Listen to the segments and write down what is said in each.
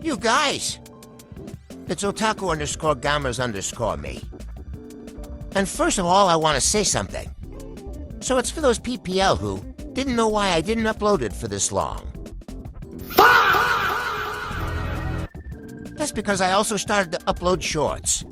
You guys! It's Otaku_Gamers_me. And first of all, I want to say something. So it's for those PPL who didn't know why I didn't upload it for this long. That's because I also started to upload shorts.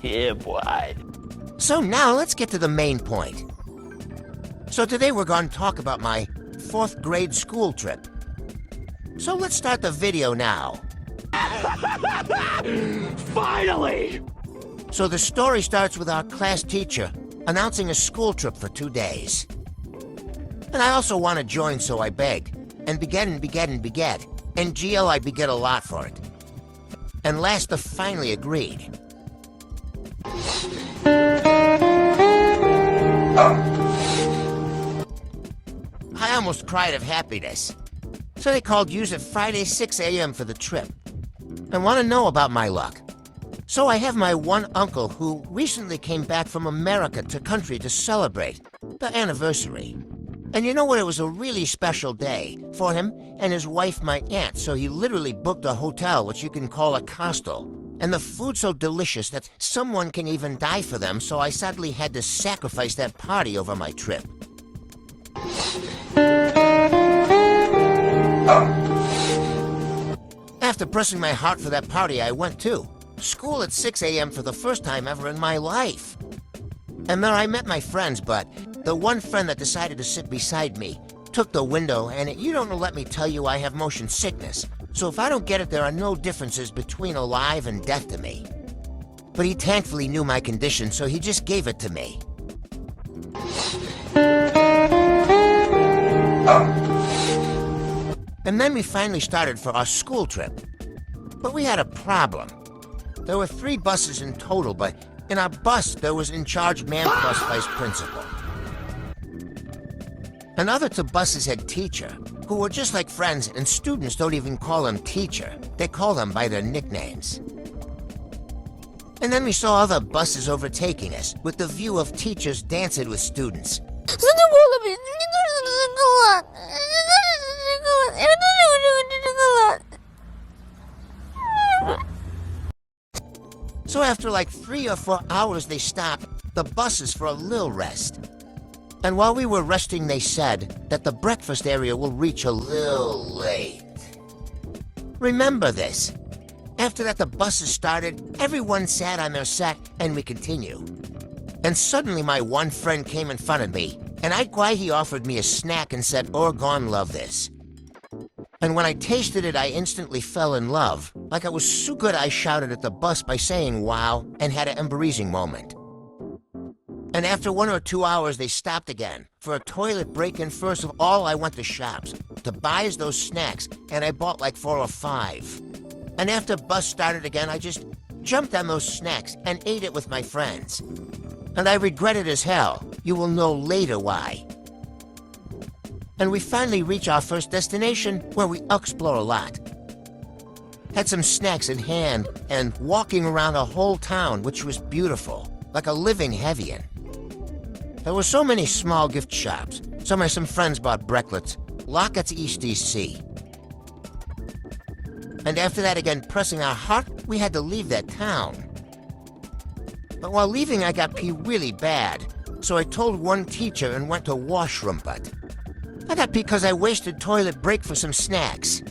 Yeah, boy. So now let's get to the main point. So today we're going to talk about my 4th grade school trip. So let's start the video now. Finally! So the story starts with our class teacher announcing a school trip for 2 days. And I also want to join, so I begged. And beget. And GL I beget a lot for it. And Lasta finally agreed. I almost cried of happiness. So they called use at Friday 6 a.m. for the trip. And want to know about my luck. So I have my one uncle who recently came back from America to country to celebrate the anniversary. And you know what? It was a really special day for him and his wife, my aunt, so he literally booked a hotel, which you can call a hostel. And the food's so delicious that someone can even die for them, so I sadly had to sacrifice that party over my trip. After pressing my heart for that party, I went too. School at 6 a.m. for the first time ever in my life. And there I met my friends, but the one friend that decided to sit beside me took the window, and you don't let me tell you I have motion sickness. So if I don't get it, there are no differences between alive and death to me. But he thankfully knew my condition, so he just gave it to me. And then we finally started for our school trip. But we had a problem. There were 3 buses in total, but in our bus there was in charge man plus vice principal. Another to bus's head teacher, who were just like friends, and students don't even call him teacher. They call them by their nicknames. And then we saw other buses overtaking us, with the view of teachers dancing with students. So after like 3 or 4 hours they stopped the buses for a little rest. And while we were resting, they said that the breakfast area will reach a little late. Remember this. After that the buses started, everyone sat on their set and we continued. And suddenly my one friend came in front of me, and I'd why he offered me a snack and said, "Oregon, love this." And when I tasted it, I instantly fell in love. Like it was so good, I shouted at the bus by saying wow and had an embracing moment. And after 1 or 2 hours, they stopped again for a toilet break. And first of all, I went to shops to buy those snacks, and I bought like 4 or 5. And after bus started again, I just jumped on those snacks and ate it with my friends. And I regret it as hell. You will know later why. And we finally reach our first destination, where we explore a lot. Had some snacks in hand and walking around a whole town, which was beautiful, like a living heaven. There were so many small gift shops. Some friends bought bricklets, lockets East DC. And after that again, pressing our heart, we had to leave that town. But while leaving, I got pee really bad, so I told one teacher and went to washroom, but I got pee because I wasted toilet break for some snacks.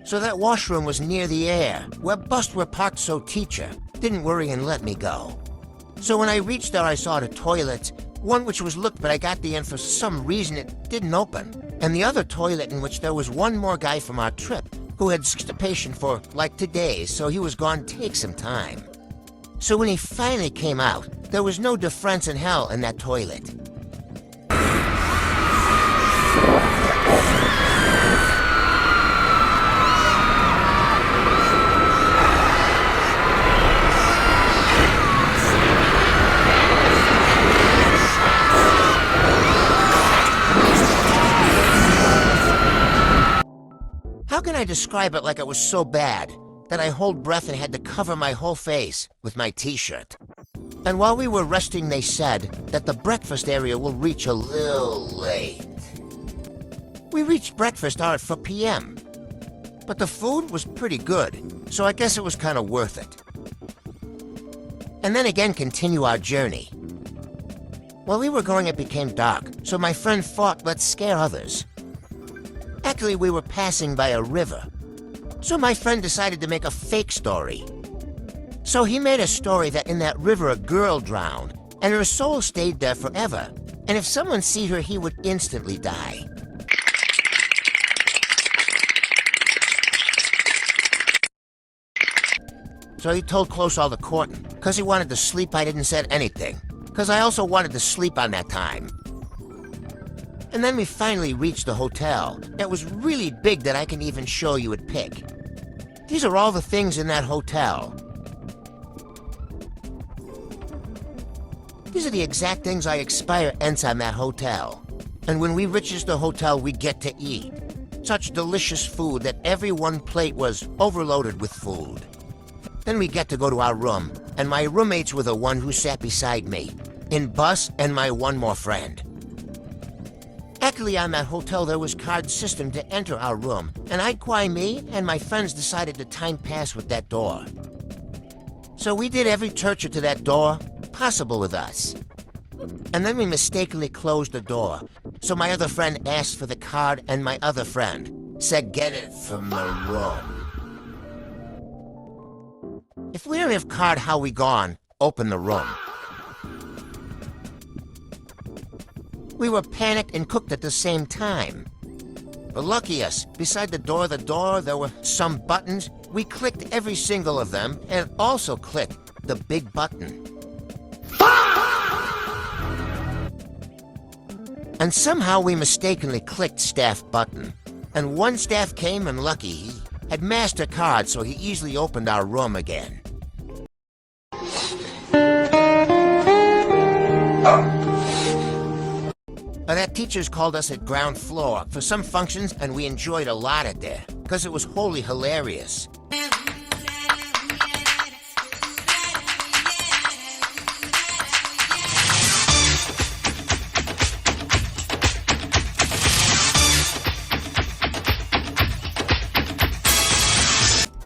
So that washroom was near the air, where bus were parked, so teacher didn't worry and let me go. So when I reached there, I saw the toilets, one which was looked, but I got the end for some reason it didn't open. And the other toilet in which there was one more guy from our trip who had constipation for like 2 days, so he was gone take some time. So when he finally came out, there was no difference in hell in that toilet. How can I describe it like it was so bad that I hold breath and had to cover my whole face with my t-shirt? And while we were resting, they said that the breakfast area will reach a little late. We reached breakfast hour at 4 p.m. But the food was pretty good, so I guess it was kind of worth it. And then again continue our journey. While we were going, it became dark, so my friend thought, let's scare others. Actually, we were passing by a river, so my friend decided to make a fake story. So he made a story that in that river a girl drowned, and her soul stayed there forever, and if someone see her, he would instantly die. So he told close all the courting. Because he wanted to sleep, I didn't say anything. Because I also wanted to sleep on that time. And then we finally reached the hotel. It was really big that I can even show you at pic. These are all the things in that hotel. These are the exact things I expire ents on that hotel. And when we reaches the hotel, we get to eat. Such delicious food that every one plate was overloaded with food. Then we get to go to our room, and my roommates were the one who sat beside me, in bus and my one more friend. Actually, on that hotel, there was card system to enter our room, and me and my friends decided to time pass with that door. So we did every torture to that door possible with us. And then we mistakenly closed the door, so my other friend asked for the card, and my other friend said, get it from the room. If we don't have card how we gone, open the room. We were panicked and cooked at the same time. But lucky us, beside the door, there were some buttons. We clicked every single of them, and also clicked the big button. And somehow we mistakenly clicked staff button. And one staff came, and lucky he had MasterCard, so he easily opened our room again. But that teachers called us at ground floor for some functions, and we enjoyed a lot at there, because it was wholly hilarious.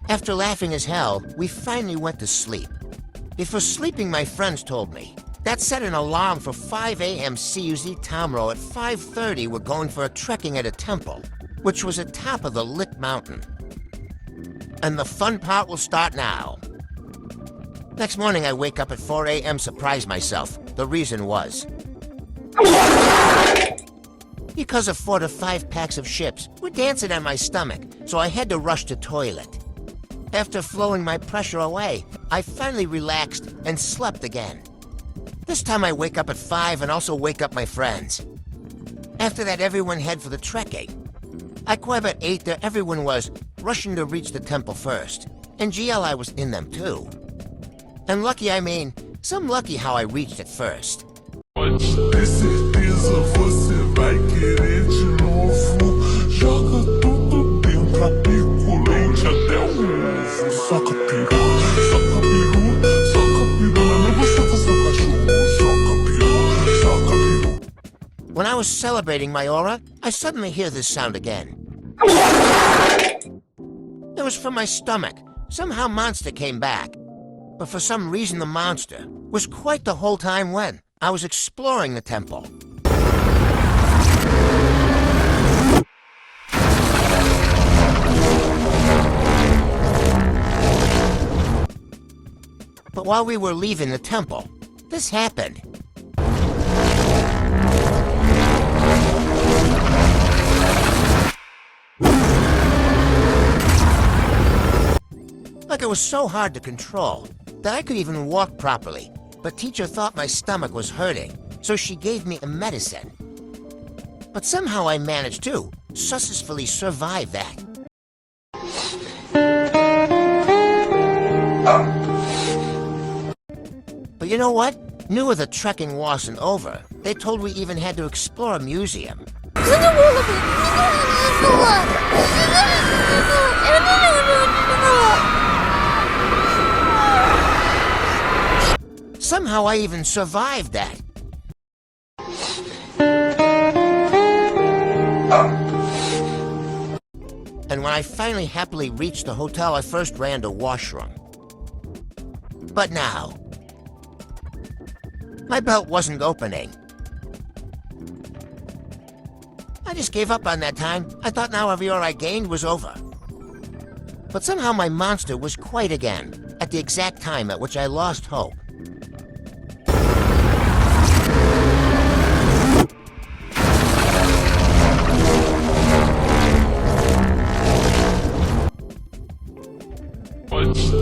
After laughing as hell, we finally went to sleep. Before sleeping, my friends told me that set an alarm for 5 a.m. CUZ Tomro at 5:30. We're going for a trekking at a temple, which was at top of the Lick Mountain. And the fun part will start now. Next morning, I wake up at 4 a.m. surprise myself. The reason was because of 4 to 5 packs of chips were dancing on my stomach, so I had to rush to toilet. After flowing my pressure away, I finally relaxed and slept again. This time I wake up at 5 and also wake up my friends. After that, everyone head for the trekking. I quite at 8 there, everyone was rushing to reach the temple first. And GLI was in them too. And lucky, some lucky how I reached it first. Tem certeza você vai querer de novo. Joga tudo dentro, aplica leite até o ovo. Soca peru, soca peru, soca peru. Não gosta seu cachorro. Soca peru, soca peru. When I was celebrating my aura, I suddenly hear this sound again. It was from my stomach. Somehow monster came back. But for some reason the monster was quite the whole time when I was exploring the temple. But while we were leaving the temple, this happened. Like it was so hard to control that I could even walk properly. But teacher thought my stomach was hurting, so she gave me a medicine. But somehow I managed to successfully survive that. But you know what? Knew the trekking wasn't over. They told we even had to explore a museum. Somehow I even survived that. And when I finally happily reached the hotel, I first ran to washroom. But now, my belt wasn't opening. I just gave up on that time. I thought now every hour I gained was over. But somehow my monster was quiet again, at the exact time at which I lost hope.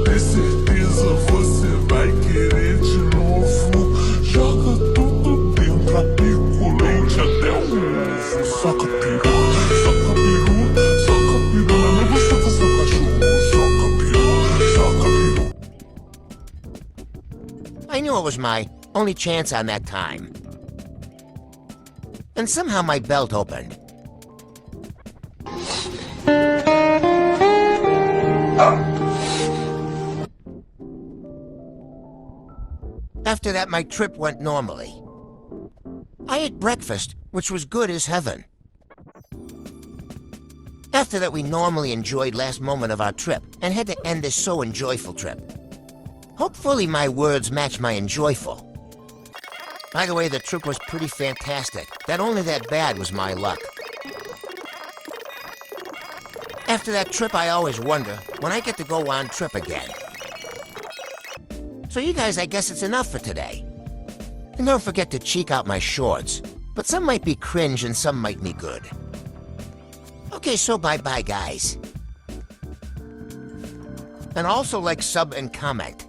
Tem certeza você vai querer de novo. Joga tudo dentro, apiculente até o ovo. Soca peru, soca peru, soca peru. Não é você com seu cachorro. Soca peru, soca peru. I knew it was my only chance on that time. And somehow my belt opened. After that, my trip went normally. I ate breakfast, which was good as heaven. After that, we normally enjoyed last moment of our trip and had to end this so enjoyful trip. Hopefully my words match my enjoyful. By the way, the trip was pretty fantastic. That only that bad was my luck. After that trip, I always wonder when I get to go on trip again. So you guys, I guess it's enough for today. And don't forget to cheek out my shorts. But some might be cringe and some might be good. Okay, so bye-bye, guys. And also like, sub, and comment.